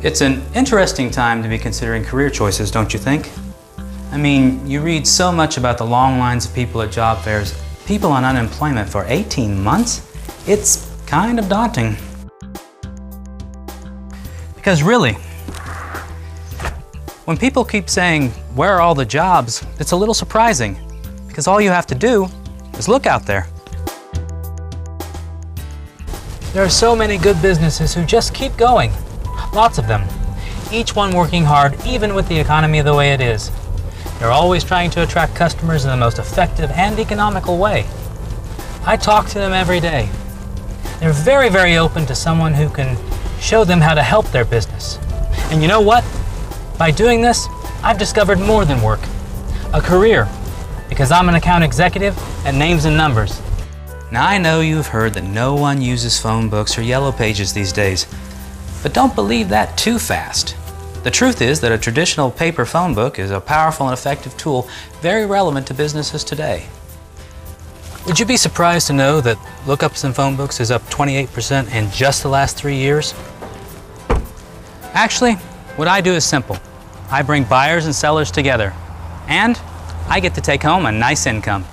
It's an interesting time to be considering career choices, don't you think? I mean, you read so much about the long lines of people at job fairs, people on unemployment for 18 months. It's kind of daunting. Because really, when people keep saying, "Where are all the jobs?" it's a little surprising, because all you have to do is look out there. There are so many good businesses who just keep going. Lots of them. Each one working hard, even with the economy the way it is. They're always trying to attract customers in the most effective and economical way. I talk to them every day. They're very, very open to someone who can show them how to help their business. And you know what? By doing this, I've discovered more than work. A career. Because I'm an account executive at Names and Numbers. Now I know you've heard that no one uses phone books or yellow pages these days. But don't believe that too fast. The truth is that a traditional paper phone book is a powerful and effective tool, very relevant to businesses today. Would you be surprised to know that lookups in phone books is up 28% in just the last 3 years? Actually, what I do is simple. I bring buyers and sellers together, and I get to take home a nice income.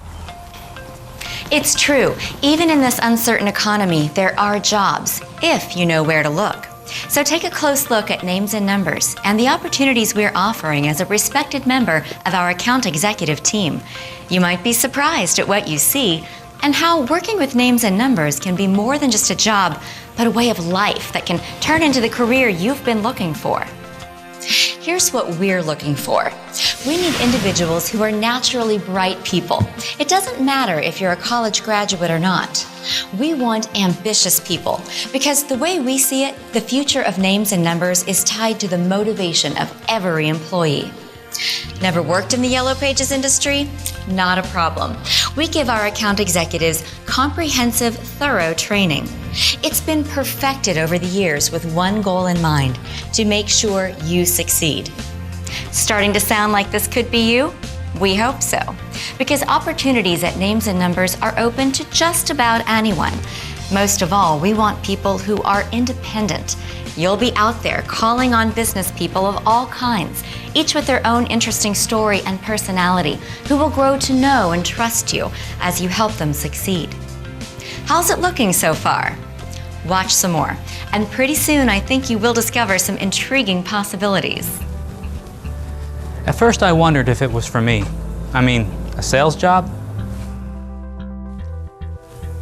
It's true. Even in this uncertain economy, there are jobs, if you know where to look. So take a close look at Names and Numbers and the opportunities we're offering as a respected member of our account executive team. You might be surprised at what you see and how working with Names and Numbers can be more than just a job, but a way of life that can turn into the career you've been looking for. Here's what we're looking for. We need individuals who are naturally bright people. It doesn't matter if you're a college graduate or not. We want ambitious people because the way we see it, the future of Names and Numbers is tied to the motivation of every employee. Never worked in the Yellow Pages industry? Not a problem. We give our account executives comprehensive, thorough training. It's been perfected over the years with one goal in mind, to make sure you succeed. Starting to sound like this could be you? We hope so, because opportunities at Names and Numbers are open to just about anyone. Most of all, we want people who are independent. You'll be out there calling on business people of all kinds, each with their own interesting story and personality, who will grow to know and trust you as you help them succeed. How's it looking so far? Watch some more, and pretty soon I think you will discover some intriguing possibilities. At first I wondered if it was for me. I mean, a sales job?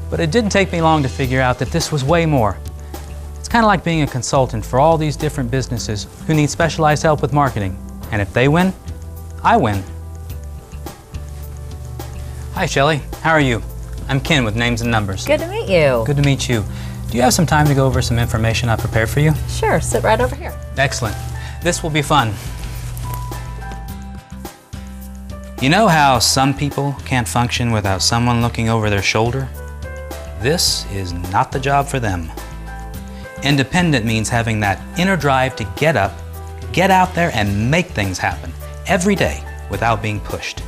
But it didn't take me long to figure out that this was way more. It's kind of like being a consultant for all these different businesses who need specialized help with marketing. And if they win, I win. Hi, Shelley. How are you? I'm Ken with Names and Numbers. Good to meet you. Good to meet you. Do you have some time to go over some information I prepared for you? Sure, sit right over here. Excellent. This will be fun. You know how some people can't function without someone looking over their shoulder? This is not the job for them. Independent means having that inner drive to get up, get out there, and make things happen every day without being pushed.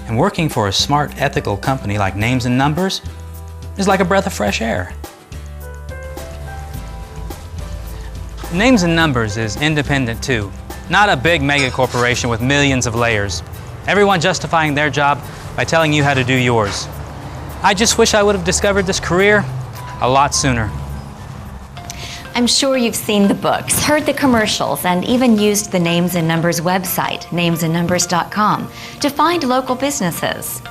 And working for a smart, ethical company like Names and Numbers is like a breath of fresh air. Names and Numbers is independent too. Not a big mega corporation with millions of layers. Everyone justifying their job by telling you how to do yours. I just wish I would have discovered this career a lot sooner. I'm sure you've seen the books, heard the commercials, and even used the Names and Numbers website, namesandnumbers.com, to find local businesses.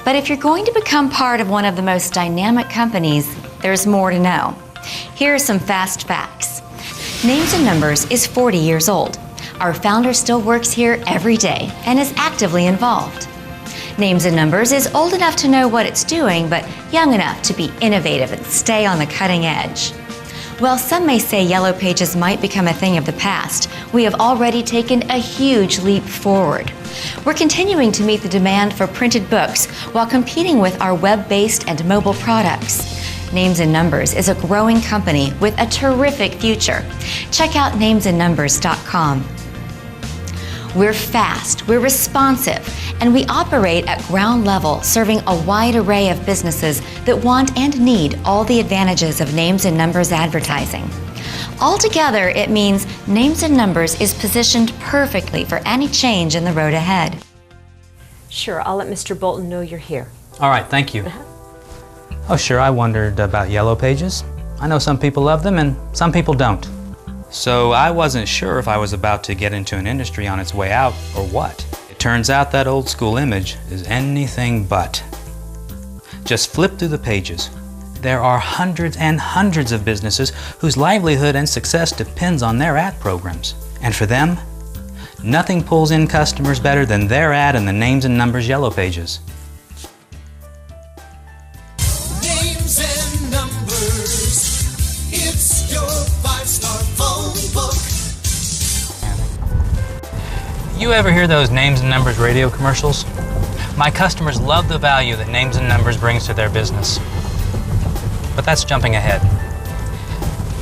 But if you're going to become part of one of the most dynamic companies, there's more to know. Here are some fast facts. Names and Numbers is 40 years old. Our founder still works here every day and is actively involved. Names and Numbers is old enough to know what it's doing, but young enough to be innovative and stay on the cutting edge. While some may say Yellow Pages might become a thing of the past, we have already taken a huge leap forward. We're continuing to meet the demand for printed books while competing with our web-based and mobile products. Names and Numbers is a growing company with a terrific future. Check out namesandnumbers.com. We're fast, we're responsive, and we operate at ground level, serving a wide array of businesses that want and need all the advantages of Names and Numbers advertising. Altogether, it means Names and Numbers is positioned perfectly for any change in the road ahead. Sure, I'll let Mr. Bolton know you're here. All right, thank you. Oh, sure, I wondered about Yellow Pages. I know some people love them and some people don't. So I wasn't sure if I was about to get into an industry on its way out or what. It turns out that old school image is anything but. Just flip through the pages. There are hundreds and hundreds of businesses whose livelihood and success depends on their ad programs. And for them, nothing pulls in customers better than their ad in the Names and Numbers Yellow Pages. Names and Numbers, it's your 5-star phone book. You ever hear those Names and Numbers radio commercials? My customers love the value that Names and Numbers brings to their business. But that's jumping ahead.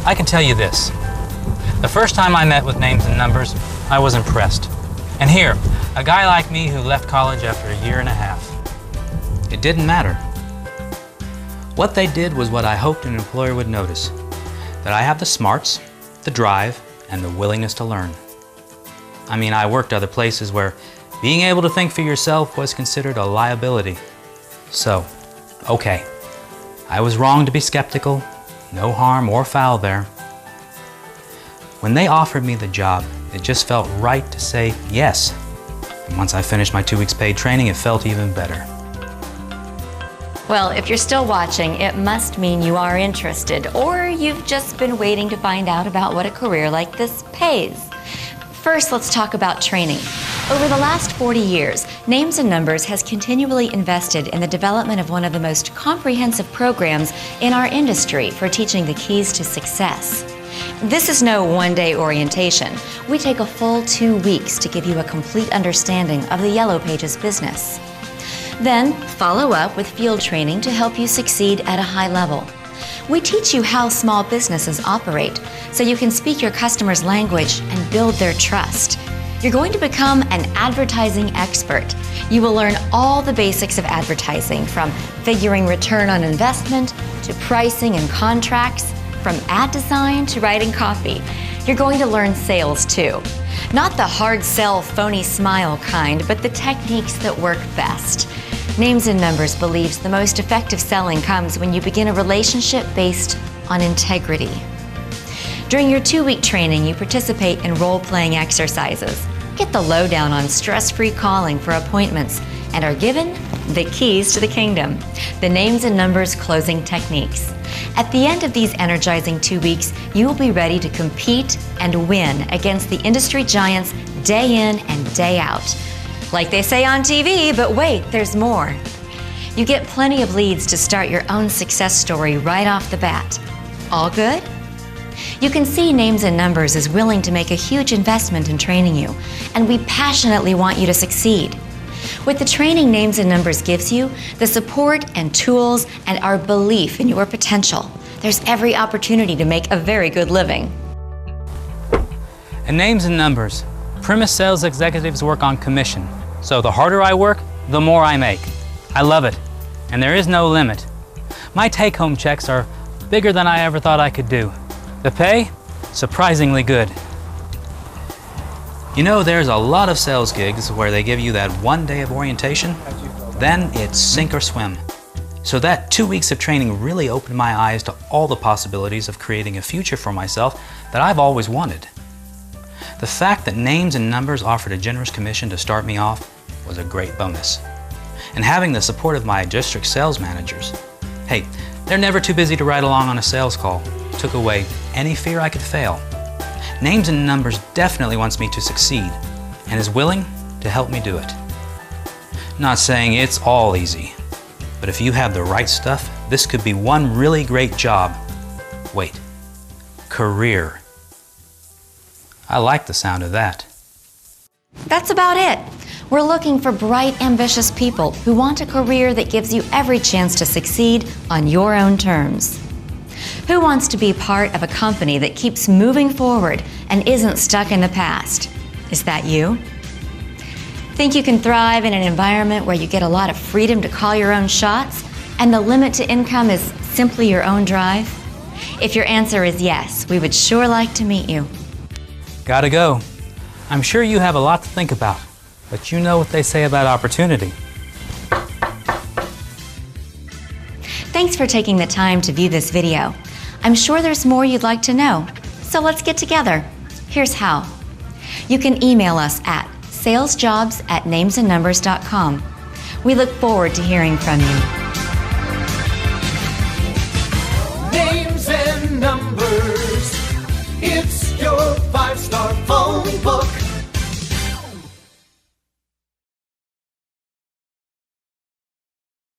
I can tell you this. The first time I met with Names and Numbers, I was impressed. And here, a guy like me who left college after a year and a half. It didn't matter. What they did was what I hoped an employer would notice. That I have the smarts, the drive, and the willingness to learn. I mean, I worked other places where being able to think for yourself was considered a liability. So, okay. I was wrong to be skeptical. No harm or foul there. When they offered me the job, it just felt right to say yes. And once I finished my 2 weeks paid training, it felt even better. Well, if you're still watching, it must mean you are interested, or you've just been waiting to find out about what a career like this pays. First, let's talk about training. Over the last 40 years, Names and Numbers has continually invested in the development of one of the most comprehensive programs in our industry for teaching the keys to success. This is no one-day orientation. We take a full 2 weeks to give you a complete understanding of the Yellow Pages business. Then, follow up with field training to help you succeed at a high level. We teach you how small businesses operate so you can speak your customers' language and build their trust. You're going to become an advertising expert. You will learn all the basics of advertising, from figuring return on investment to pricing and contracts, from ad design to writing copy. You're going to learn sales too. Not the hard sell, phony smile kind, but the techniques that work best. Names and Numbers believes the most effective selling comes when you begin a relationship based on integrity. During your 2-week training, you participate in role-playing exercises, get the lowdown on stress-free calling for appointments, and are given the keys to the kingdom, the Names and Numbers closing techniques. At the end of these energizing 2 weeks, you will be ready to compete and win against the industry giants day in and day out. Like they say on TV, but wait, there's more. You get plenty of leads to start your own success story right off the bat. All good? You can see Names and Numbers is willing to make a huge investment in training you, and we passionately want you to succeed. With the training Names and Numbers gives you, the support and tools, and our belief in your potential, there's every opportunity to make a very good living. In Names and Numbers, premise sales executives work on commission. So the harder I work, the more I make. I love it, and there is no limit. My take-home checks are bigger than I ever thought I could do. The pay? Surprisingly good. You know, there's a lot of sales gigs where they give you that 1 day of orientation, then it's sink or swim. So that 2 weeks of training really opened my eyes to all the possibilities of creating a future for myself that I've always wanted. The fact that Names and Numbers offered a generous commission to start me off was a great bonus. And having the support of my district sales managers, hey, they're never too busy to ride along on a sales call, took away any fear I could fail. Names and Numbers definitely wants me to succeed and is willing to help me do it. Not saying it's all easy, but if you have the right stuff, this could be one really great job. Wait, career. I like the sound of that. That's about it. We're looking for bright, ambitious people who want a career that gives you every chance to succeed on your own terms. Who wants to be part of a company that keeps moving forward and isn't stuck in the past? Is that you? Think you can thrive in an environment where you get a lot of freedom to call your own shots and the limit to income is simply your own drive? If your answer is yes, we would sure like to meet you. Gotta go. I'm sure you have a lot to think about, but you know what they say about opportunity. Thanks for taking the time to view this video. I'm sure there's more you'd like to know, so let's get together. Here's how. You can email us at salesjobs@namesandnumbers.com. We look forward to hearing from you.